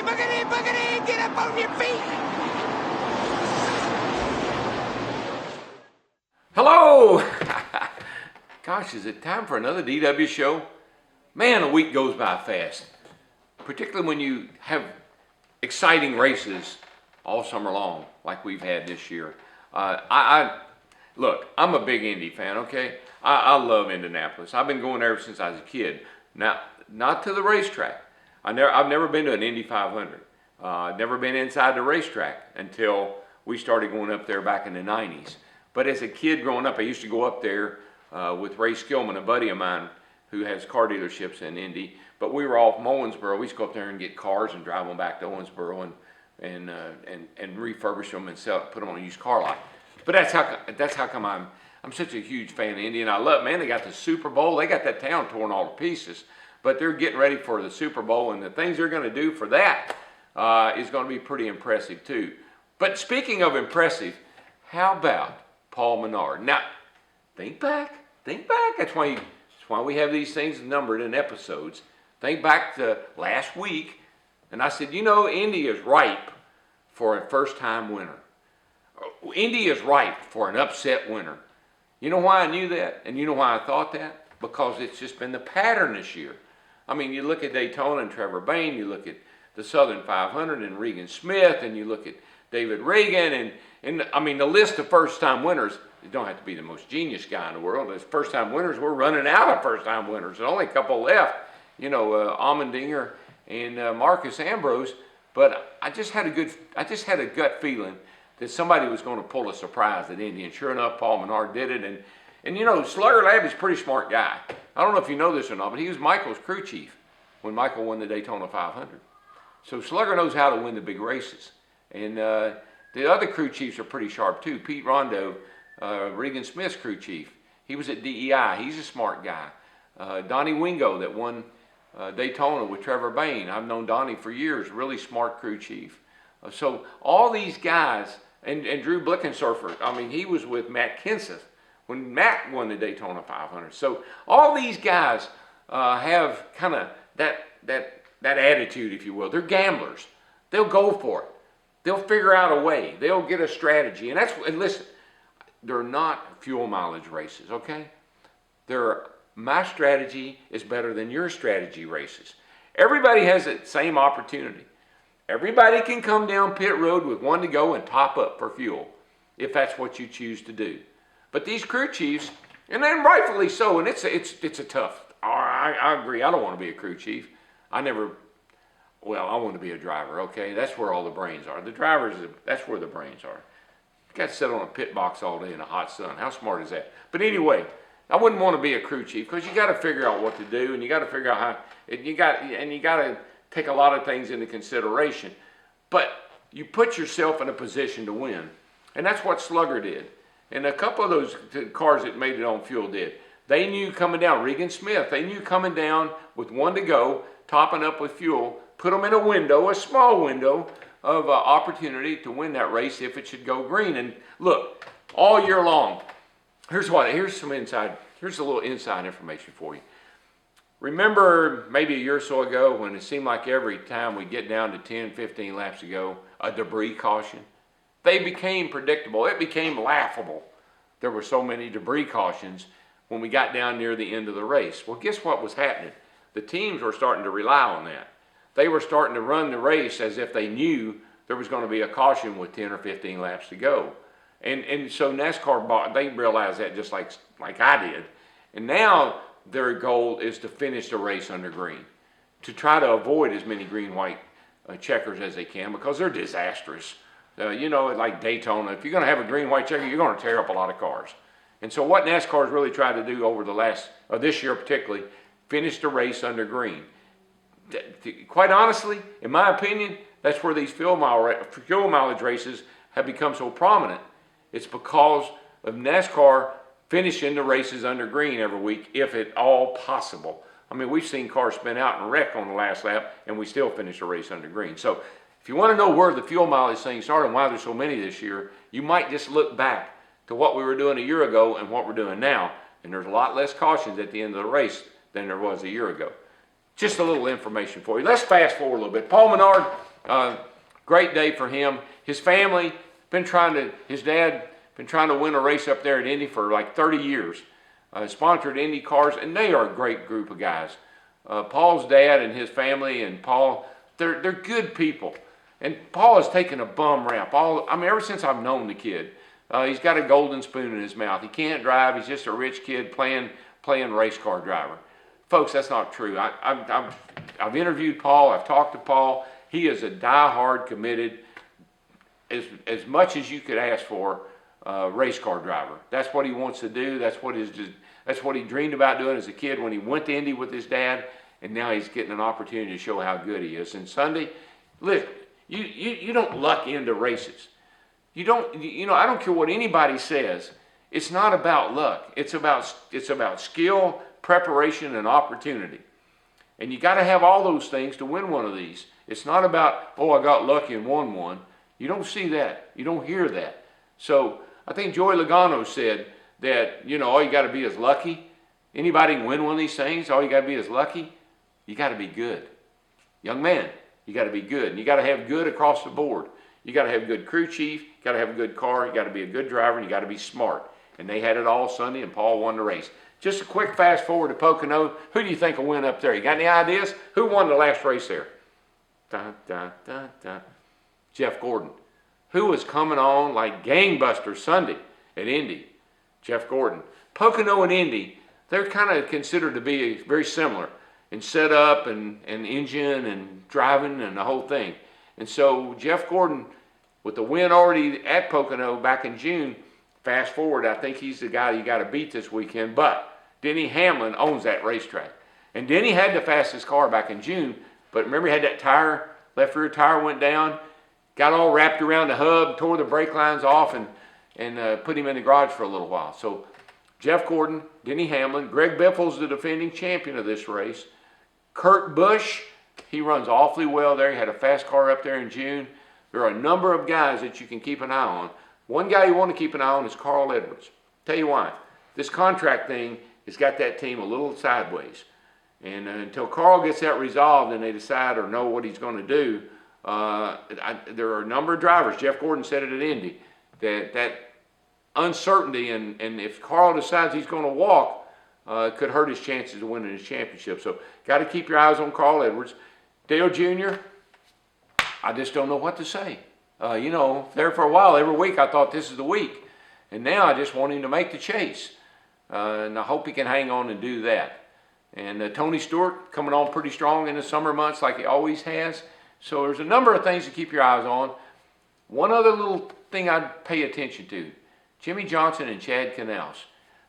boogity, boogity, get up on your feet. Hello! Gosh, is it time for another DW show? Man, a week goes by fast, particularly when you have exciting races all summer long, like we've had this year. Look, I'm a big Indy fan, okay? I love Indianapolis. I've been going there since I was a kid. Now, not to the racetrack. I've never been to an Indy 500. I've never been inside the racetrack until we started going up there back in the 90s. But as a kid growing up, I used to go up there with Ray Skillman, a buddy of mine who has car dealerships in Indy. But we were off from Owensboro. We used to go up there and get cars and drive them back to Owensboro and refurbish them and put them on a used car lot. But that's how come I'm such a huge fan of Indy, and I love, man, they got the Super Bowl. They got that town torn all to pieces, but they're getting ready for the Super Bowl, and the things they're going to do for that is going to be pretty impressive too. But speaking of impressive, how about Paul Menard? Now, think back. That's why we have these things numbered in episodes. Think back to last week, and I said, you know, Indy is ripe for a first-time winner. Indy is ripe for an upset winner. You know why I knew that? And you know why I thought that? Because it's just been the pattern this year. I mean, you look at Daytona and Trevor Bayne, you look at the Southern 500 and Regan Smith, and you look at David Regan, and I mean, the list of first-time winners, you don't have to be the most genius guy in the world. As first-time winners, we're running out of first-time winners. There's only a couple left, you know, Allmendinger and Marcus Ambrose. But I just had a gut feeling that somebody was going to pull a surprise at Indy, and sure enough, Paul Menard did it. And you know, Slugger Lab is a pretty smart guy. I don't know if you know this or not, but he was Michael's crew chief when Michael won the Daytona 500. So Slugger knows how to win the big races. And the other crew chiefs are pretty sharp too. Pete Rondo, Regan Smith's crew chief, he was at DEI. He's a smart guy. Donnie Wingo that won Daytona with Trevor Bayne. I've known Donnie for years, really smart crew chief. So all these guys, and Drew Blickensurfer, I mean, he was with Matt Kenseth when Matt won the Daytona 500. So all these guys have kind of that attitude, if you will. They're gamblers. They'll go for it. They'll figure out a way. They'll get a strategy. And listen, they're not fuel mileage races, okay? My strategy is better than your strategy races. Everybody has the same opportunity. Everybody can come down pit road with one to go and top up for fuel, if that's what you choose to do. But these crew chiefs, and then rightfully so, and it's a tough. I agree. I don't want to be a crew chief. I want to be a driver. Okay, that's where all the brains are. The drivers, that's where the brains are. You got to sit on a pit box all day in the hot sun. How smart is that? But anyway, I wouldn't want to be a crew chief because you got to figure out what to do, and you got to figure out how. You got to take a lot of things into consideration, but you put yourself in a position to win, and that's what Slugger did. And a couple of those cars that made it on fuel did. They knew coming down, Regan Smith, they knew coming down with one to go, topping up with fuel, put them in a window, a small window of opportunity to win that race if it should go green. And look, all year long, here's a little inside information for you. Remember maybe a year or so ago when it seemed like every time we get down to 10, 15 laps to go, a debris caution? They became predictable. It became laughable. There were so many debris cautions when we got down near the end of the race. Well, guess what was happening? The teams were starting to rely on that. They were starting to run the race as if they knew there was going to be a caution with 10 or 15 laps to go. And so NASCAR, they realized that just like I did. And now their goal is to finish the race under green, to try to avoid as many green-white checkers as they can because they're disastrous. You know, like Daytona, if you're going to have a green-white checker, you're going to tear up a lot of cars. And so what NASCAR has really tried to do over this year particularly, finish the race under green. Quite honestly, in my opinion, that's where these fuel mileage races have become so prominent. It's because of NASCAR finishing the races under green every week, if at all possible. I mean, we've seen cars spin out and wreck on the last lap, and we still finish the race under green. So if you want to know where the fuel mileage thing started and why there's so many this year, you might just look back to what we were doing a year ago and what we're doing now. And there's a lot less cautions at the end of the race than there was a year ago. Just a little information for you. Let's fast forward a little bit. Paul Menard, Great day for him. His family his dad been trying to win a race up there at Indy for like 30 years. Sponsored Indy cars, and they are a great group of guys. Paul's dad and his family, and Paul, they're good people. And Paul has taken a bum rap. Ever since I've known the kid, he's got a golden spoon in his mouth. He can't drive. He's just a rich kid playing race car driver. Folks, that's not true. I've interviewed Paul. I've talked to Paul. He is a die-hard, committed, as much as you could ask for, race car driver. That's what he wants to do. That's what he dreamed about doing as a kid when he went to Indy with his dad, and now he's getting an opportunity to show how good he is. And Sunday, listen, you don't luck into races. I don't care what anybody says. It's not about luck. It's about skill, preparation, and opportunity. And you got to have all those things to win one of these. It's not about, oh, I got lucky and won one. You don't see that. You don't hear that. So I think Joey Logano said that, all you got to be is lucky. Anybody can win one of these things. All you got to be is lucky. You got to be good. Young man, you got to be good. And you got to have good across the board. You got to have a good crew chief. You got to have a good car. You got to be a good driver. And you got to be smart. And they had it all Sunday, and Paul won the race. Just a quick fast forward to Pocono. Who do you think will win up there? You got any ideas? Who won the last race there? Dun, dun, dun, dun. Jeff Gordon. Who was coming on like gangbusters Sunday at Indy? Jeff Gordon. Pocono and Indy, they're kind of considered to be very similar in setup and engine and driving and the whole thing. And so Jeff Gordon, with the win already at Pocono back in June, fast forward, I think he's the guy you got to beat this weekend. But Denny Hamlin owns that racetrack. And Denny had the fastest car back in June, but remember he had that tire, left rear tire went down, got all wrapped around the hub, tore the brake lines off, and put him in the garage for a little while. So Jeff Gordon, Denny Hamlin, Greg Biffle's the defending champion of this race. Kurt Busch, he runs awfully well there. He had a fast car up there in June. There are a number of guys that you can keep an eye on. One guy you want to keep an eye on is Carl Edwards. Tell you why. This contract thing has got that team a little sideways. And until Carl gets that resolved and they decide or know what he's going to do, there are a number of drivers, Jeff Gordon said it at Indy, that uncertainty, and if Carl decides he's going to walk, could hurt his chances of winning his championship. So got to keep your eyes on Carl Edwards. Dale Jr., I just don't know what to say. There for a while, every week I thought this is the week. And now I just want him to make the chase. And I hope he can hang on and do that. And Tony Stewart coming on pretty strong in the summer months like he always has. So there's a number of things to keep your eyes on. One other little thing I'd pay attention to. Jimmy Johnson and Chad Canals.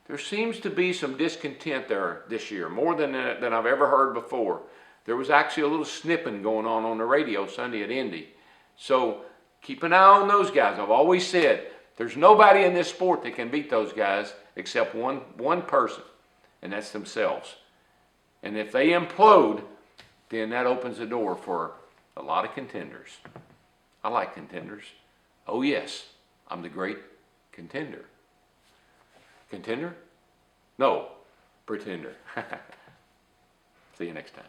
There seems to be some discontent there this year, more than I've ever heard before. There was actually a little snipping going on the radio Sunday at Indy. So keep an eye on those guys. I've always said there's nobody in this sport that can beat those guys except one person, and that's themselves. And if they implode, then that opens the door for a lot of contenders. I like contenders. Oh yes, I'm the great contender. Contender? No, pretender. See you next time.